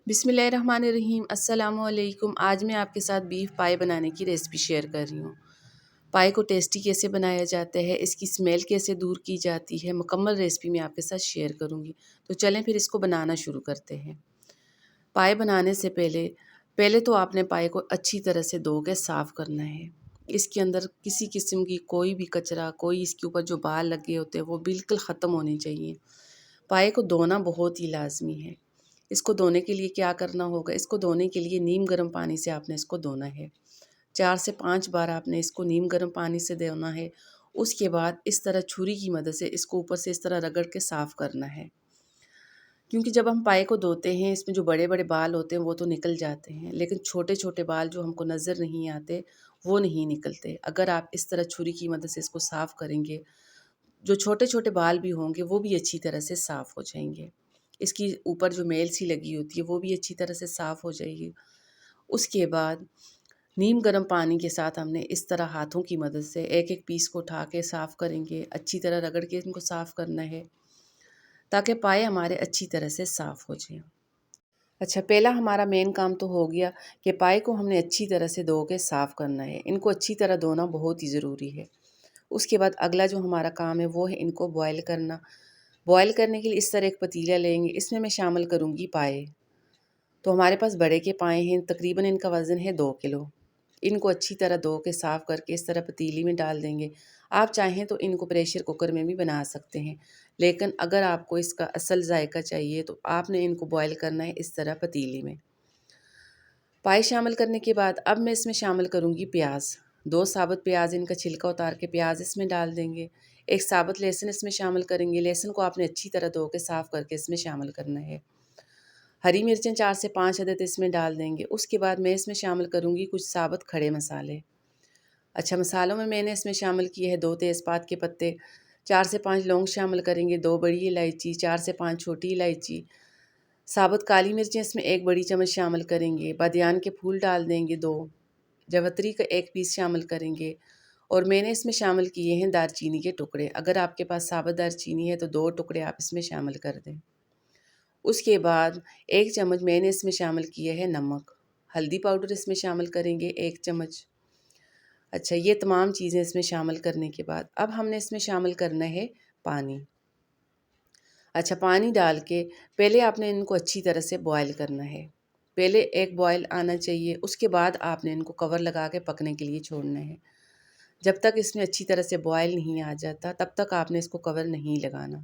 बिस्मिल्लाहिर्रहमानिर्रहीम अस्सलामुअलैकुम। आज मैं आपके साथ बीफ पाई बनाने की रेसिपी शेयर कर रही हूँ। पाई को टेस्टी कैसे बनाया जाता है, इसकी स्मेल कैसे दूर की जाती है, मुकम्मल रेसिपी मैं आपके साथ शेयर करूँगी। तो चलें फिर इसको बनाना शुरू करते हैं। पाई बनाने से पहले तो आपने पाई को अच्छी तरह से धो के साफ़ करना है। इसके अंदर किसी किस्म की कोई भी कचरा, कोई इसके ऊपर जो बाल लगे होते हैं वो बिल्कुल ख़त्म होने चाहिए। पाई को धोना बहुत ही लाजमी है। इसको धोने के लिए क्या करना होगा, इसको धोने के लिए नीम गर्म पानी से आपने इसको धोना है। 4 से 5 बार आपने इसको नीम गर्म पानी से धोना है। उसके बाद इस तरह छुरी की मदद से इसको ऊपर से इस तरह रगड़ के साफ़ करना है। क्योंकि जब हम पाई को धोते हैं इसमें जो बड़े बड़े बाल होते हैं वो तो निकल जाते हैं, लेकिन छोटे छोटे बाल जो हमको नज़र नहीं आते वो नहीं निकलते। अगर आप इस तरह छुरी की मदद से इसको साफ़ करेंगे, जो छोटे छोटे बाल भी होंगे वो भी अच्छी तरह से साफ़ हो जाएंगे। इसकी ऊपर जो मेल सी लगी होती है वो भी अच्छी तरह से साफ़ हो जाएगी। उसके बाद नीम गर्म पानी के साथ हमने इस तरह हाथों की मदद से एक एक पीस को उठा के साफ़ करेंगे। अच्छी तरह रगड़ के इनको साफ़ करना है ताकि पाए हमारे अच्छी तरह से साफ़ हो जाए। अच्छा, पहला हमारा मेन काम तो हो गया कि पाए को हमने अच्छी तरह से धो के साफ़ करना है। इनको अच्छी तरह धोना बहुत ही ज़रूरी है। उसके बाद अगला जो हमारा काम है वो है इनको बॉयल करना। बॉयल करने के लिए इस तरह एक पतीला लेंगे, इसमें मैं शामिल करूँगी पाए। तो हमारे पास बड़े के पाए हैं, तकरीबन इनका वज़न है 2 किलो। इनको अच्छी तरह धो के साफ़ करके इस तरह पतीली में डाल देंगे। आप चाहें तो इनको प्रेशर कुकर में भी बना सकते हैं, लेकिन अगर आपको इसका असल जायका चाहिए तो आपने इनको बॉयल करना है इस तरह पतीली में। पाए शामिल करने के बाद अब मैं इसमें शामिल करूँगी प्याज। 2 साबुत प्याज, इनका छिलका उतार के प्याज इसमें डाल देंगे। एक साबुत लहसुन इसमें शामिल करेंगे। लहसुन को आपने अच्छी तरह धो के साफ़ करके इसमें शामिल करना है। हरी मिर्चें 4 से 5 अदद इसमें डाल देंगे। उसके बाद मैं इसमें शामिल करूँगी कुछ साबुत खड़े मसाले। अच्छा, मसालों में मैंने इसमें शामिल किए हैं 2 तेज़पात के पत्ते, 4 से 5 लौंग शामिल करेंगे, 2 बड़ी इलायची, 4 से 5 छोटी इलायची, साबुत काली मिर्चें इसमें 1 बड़ी चम्मच शामिल करेंगे, बादियान के फूल डाल देंगे 2, जावित्री का 1 पीस शामिल करेंगे और मैंने इसमें शामिल किए हैं दालचीनी के टुकड़े। अगर आपके पास साबुत दालचीनी है तो 2 टुकड़े आप इसमें शामिल कर दें। उसके बाद 1 चम्मच मैंने इसमें शामिल किया है नमक। हल्दी पाउडर इसमें शामिल करेंगे 1 चम्मच। अच्छा, ये तमाम चीज़ें इसमें शामिल करने के बाद अब हमने इसमें शामिल करना है पानी। अच्छा, पानी डाल के पहले आपने इनको अच्छी तरह से बॉयल करना है। पहले एक बॉयल आना चाहिए, उसके बाद आपने इनको कवर लगा के पकने के लिए छोड़ना है। जब तक इसमें अच्छी तरह से बॉयल नहीं आ जाता तब तक आपने इसको कवर नहीं लगाना।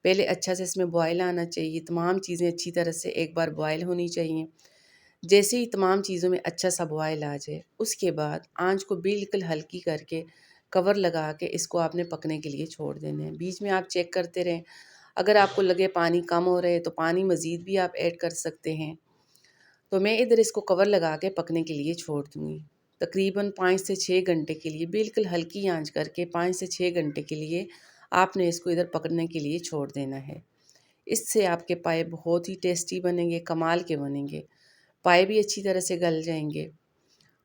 पहले अच्छा से इसमें बॉयल आना चाहिए, तमाम चीज़ें अच्छी तरह से एक बार बॉयल होनी चाहिए। जैसे ही तमाम चीज़ों में अच्छा सा बॉयल आ जाए, उसके बाद आंच को बिल्कुल हल्की करके कवर लगा के इसको आपने पकने के लिए छोड़ देना है। बीच में आप चेक करते रहें, अगर आपको लगे पानी कम हो रहा है तो पानी मज़ीद भी आप ऐड कर सकते हैं। तो मैं इधर इसको कवर लगा के पकने के लिए छोड़ दूँगी। तकरीबन 5 से 6 घंटे के लिए बिल्कुल हल्की आंच करके 5 से 6 घंटे के लिए आपने इसको इधर पकने के लिए छोड़ देना है। इससे आपके पाए बहुत ही टेस्टी बनेंगे, कमाल के बनेंगे। पाए भी अच्छी तरह से गल जाएंगे।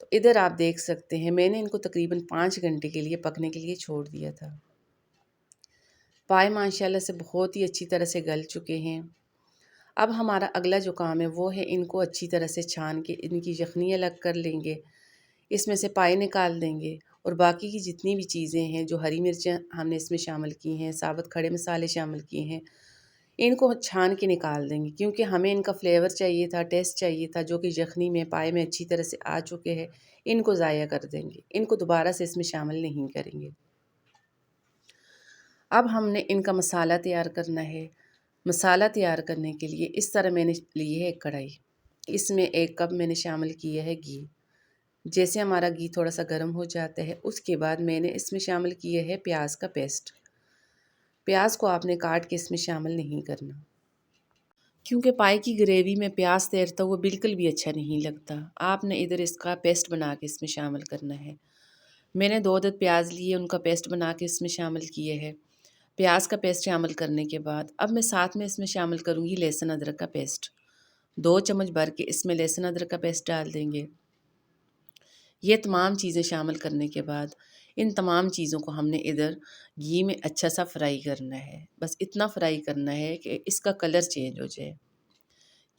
तो इधर आप देख सकते हैं मैंने इनको तकरीबन 5 घंटे के लिए पकने के लिए छोड़ दिया था। पाए माशाल्लाह से बहुत ही अच्छी तरह से गल चुके हैं। अब हमारा अगला जो काम है वो है इनको अच्छी तरह से छान के इनकी यखनी अलग कर लेंगे। इसमें से पाए निकाल देंगे और बाकी की जितनी भी चीज़ें हैं, जो हरी मिर्चें हमने इसमें शामिल की हैं, साबुत खड़े मसाले शामिल किए हैं, इनको छान के निकाल देंगे क्योंकि हमें इनका फ्लेवर चाहिए था, टेस्ट चाहिए था, जो कि यखनी में पाए में अच्छी तरह से आ चुके हैं। इनको ज़ाया कर देंगे, इनको दोबारा से इसमें शामिल नहीं करेंगे। अब हमने इनका मसाला तैयार करना है। मसाला तैयार करने के लिए इस तरह मैंने ली है एक कढ़ाई, इसमें 1 कप मैंने शामिल किया है घी। जैसे हमारा घी थोड़ा सा गर्म हो जाता है उसके बाद मैंने इसमें शामिल किया है प्याज का पेस्ट। प्याज को आपने काट के इसमें शामिल नहीं करना क्योंकि पाए की ग्रेवी में प्याज तैरता हुआ बिल्कुल भी अच्छा नहीं लगता। आपने इधर इसका पेस्ट बना के इसमें शामिल करना है। मैंने 2 अदद प्याज लिए, उनका पेस्ट बना के इसमें शामिल किए है। प्याज का पेस्ट शामिल करने के बाद अब मैं साथ में इसमें शामिल करूँगी लहसुन अदरक का पेस्ट। 2 चम्मच भर के इसमें लहसुन अदरक का पेस्ट डाल देंगे। ये तमाम चीज़ें शामिल करने के बाद इन तमाम चीज़ों को हमने इधर घी में अच्छा सा फ्राई करना है। बस इतना फ्राई करना है कि इसका कलर चेंज हो जाए।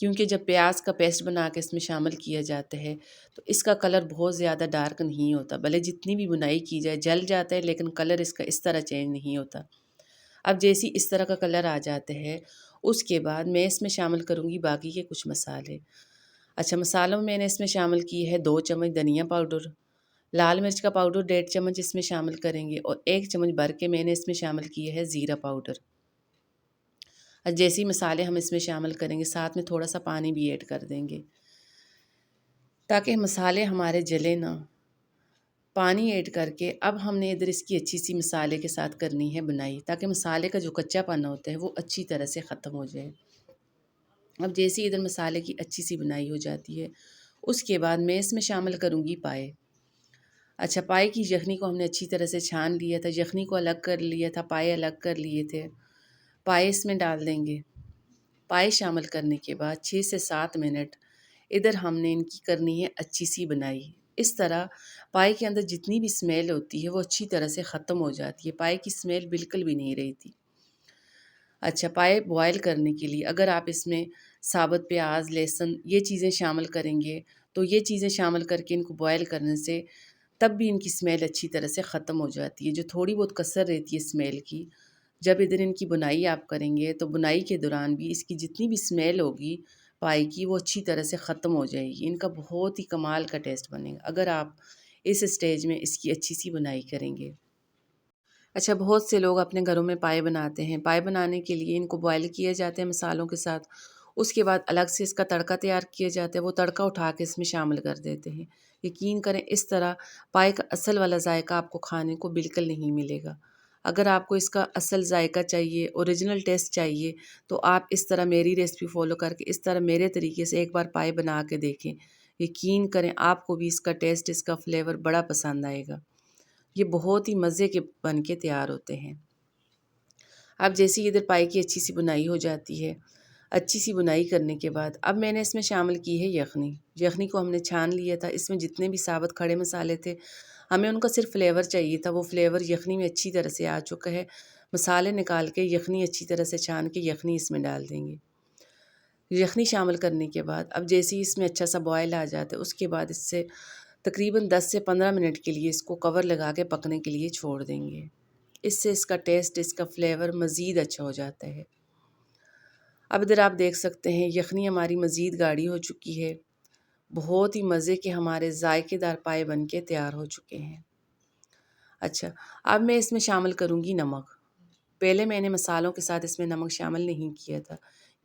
क्योंकि जब प्याज का पेस्ट बना के इसमें शामिल किया जाता है तो इसका कलर बहुत ज़्यादा डार्क नहीं होता, भले जितनी भी बुनाई की जाए जल जाता है लेकिन कलर इसका इस तरह चेंज नहीं होता। अब जैसे इस तरह का कलर आ जाते हैं उसके बाद मैं इसमें शामिल करूँगी बाकी के कुछ मसाले। अच्छा, मसालों में मैंने इसमें शामिल की है 2 चम्मच धनिया पाउडर, लाल मिर्च का पाउडर 1.5 चम्मच इसमें शामिल करेंगे और 1 चम्मच भर के मैंने इसमें शामिल किया है ज़ीरा पाउडर। जैसे ही मसाले हम इसमें शामिल करेंगे साथ में थोड़ा सा पानी भी ऐड कर देंगे ताकि मसाले हमारे जले ना। पानी ऐड करके अब हमने इधर इसकी अच्छी सी मसाले के साथ करनी है बुनाई ताकि मसाले का जो कच्चापन होता है वो अच्छी तरह से ख़त्म हो जाए। अब जैसे ही इधर मसाले की अच्छी सी बुनाई हो जाती है उसके बाद मैं इसमें शामिल करूँगी पाए। अच्छा, पाए की यखनी को हमने अच्छी तरह से छान लिया था, यखनी को अलग कर लिया था, पाए अलग कर लिए थे। पाए इसमें डाल देंगे। पाए शामिल करने के बाद 6 से 7 मिनट इधर हमने इनकी करनी है अच्छी सी बनाई। इस तरह पाए के अंदर जितनी भी स्मेल होती है वो अच्छी तरह से ख़त्म हो जाती है, पाए की स्मेल बिल्कुल भी नहीं रहती। अच्छा, पाए बॉयल करने के लिए अगर आप इसमें साबुत प्याज, लहसुन ये चीज़ें शामिल करेंगे तो ये चीज़ें शामिल करके इनको बॉयल करने से तब भी इनकी स्मेल अच्छी तरह से ख़त्म हो जाती है। जो थोड़ी बहुत कसर रहती है स्मेल की, जब इधर इनकी बुनाई आप करेंगे तो बुनाई के दौरान भी इसकी जितनी भी स्मेल होगी पाई की वो अच्छी तरह से ख़त्म हो जाएगी। इनका बहुत ही कमाल का टेस्ट बनेगा अगर आप इस स्टेज में इसकी अच्छी सी बुनाई करेंगे। अच्छा, बहुत से लोग अपने घरों में पाए बनाते हैं। पाए बनाने के लिए इनको बॉयल किए जाते हैं मसालों के साथ। उसके बाद अलग से इसका तड़का तैयार किया जाता है, वो तड़का उठा के इसमें शामिल कर देते हैं। यकीन करें इस तरह पाए का असल वाला ज़ायका आपको खाने को बिल्कुल नहीं मिलेगा। अगर आपको इसका असल ज़ायका चाहिए, ओरिजिनल टेस्ट चाहिए, तो आप इस तरह मेरी रेसिपी फ़ॉलो करके इस तरह मेरे तरीके से एक बार पाए बना के देखें। यकीन करें आपको भी इसका टेस्ट, इसका फ्लेवर बड़ा पसंद आएगा। ये बहुत ही मज़े के बन के तैयार होते हैं। अब जैसे ही इधर पाई की अच्छी सी बुनाई हो जाती है, अच्छी सी बुनाई करने के बाद अब मैंने इसमें शामिल की है यखनी। यखनी को हमने छान लिया था, इसमें जितने भी साबुत खड़े मसाले थे हमें उनका सिर्फ फ्लेवर चाहिए था, वो फ्लेवर यखनी में अच्छी तरह से आ चुका है। मसाले निकाल के यखनी अच्छी तरह से छान के यखनी इसमें डाल देंगे। यखनी शामिल करने के बाद अब जैसे ही इसमें अच्छा सा बॉयल आ जाता है उसके बाद इससे तकरीबन 10 से 15 मिनट के लिए इसको कवर लगा के पकने के लिए छोड़ देंगे। इससे इसका टेस्ट, इसका फ्लेवर मज़ीद अच्छा हो जाता है। अब इधर आप देख सकते हैं यखनी हमारी मज़ीद गाढ़ी हो चुकी है। बहुत ही मज़े के हमारे ज़ायकेदार पाए बन के तैयार हो चुके हैं। अच्छा, अब मैं इसमें शामिल करूँगी नमक। पहले मैंने मसालों के साथ इसमें नमक शामिल नहीं किया था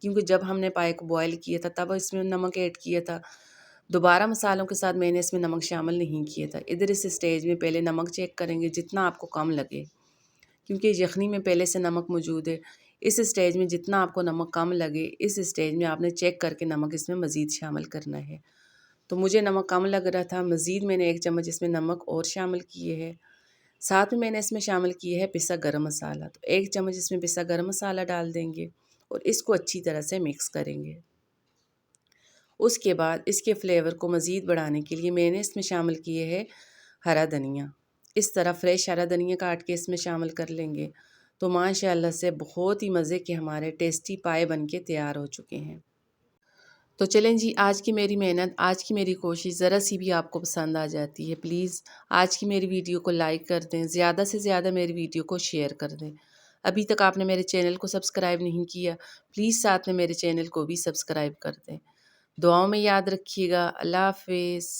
क्योंकि जब हमने पाए को बॉयल किया था तब इसमें नमक ऐड किया था। दोबारा मसालों के साथ मैंने इसमें नमक शामिल नहीं किया था। इधर इस स्टेज में पहले नमक चेक करेंगे जितना आपको कम लगे, क्योंकि यखनी में पहले से नमक मौजूद है। इस स्टेज में जितना आपको नमक कम लगे इस स्टेज में आपने चेक करके नमक इसमें मज़ीद शामिल करना है। तो मुझे नमक कम लग रहा था, मज़ीद मैंने 1 चम्मच इसमें नमक और शामिल किए है। साथ में मैंने इसमें शामिल किया है पिसा गरम मसाला, तो 1 चम्मच इसमें पिसा गरम मसाला डाल देंगे और इसको अच्छी तरह से मिक्स करेंगे। उसके बाद इसके फ्लेवर को मज़ीद बढ़ाने के लिए मैंने इसमें शामिल किए है हरा धनिया। इस तरह फ्रेश हरा धनिया काट के इसमें शामिल कर लेंगे तो माशाल्लाह से बहुत ही मज़े के हमारे टेस्टी पाए बन के तैयार हो चुके हैं। तो चलें जी, आज की मेरी मेहनत, आज की मेरी कोशिश ज़रा सी भी आपको पसंद आ जाती है, प्लीज़ आज की मेरी वीडियो को लाइक कर दें, ज़्यादा से ज़्यादा मेरी वीडियो को शेयर कर दें। अभी तक आपने मेरे चैनल को सब्सक्राइब नहीं किया, प्लीज़ साथ में मेरे चैनल को भी सब्सक्राइब कर दें। दुआओं में याद रखिएगा। अल्लाह हाफ़िज़।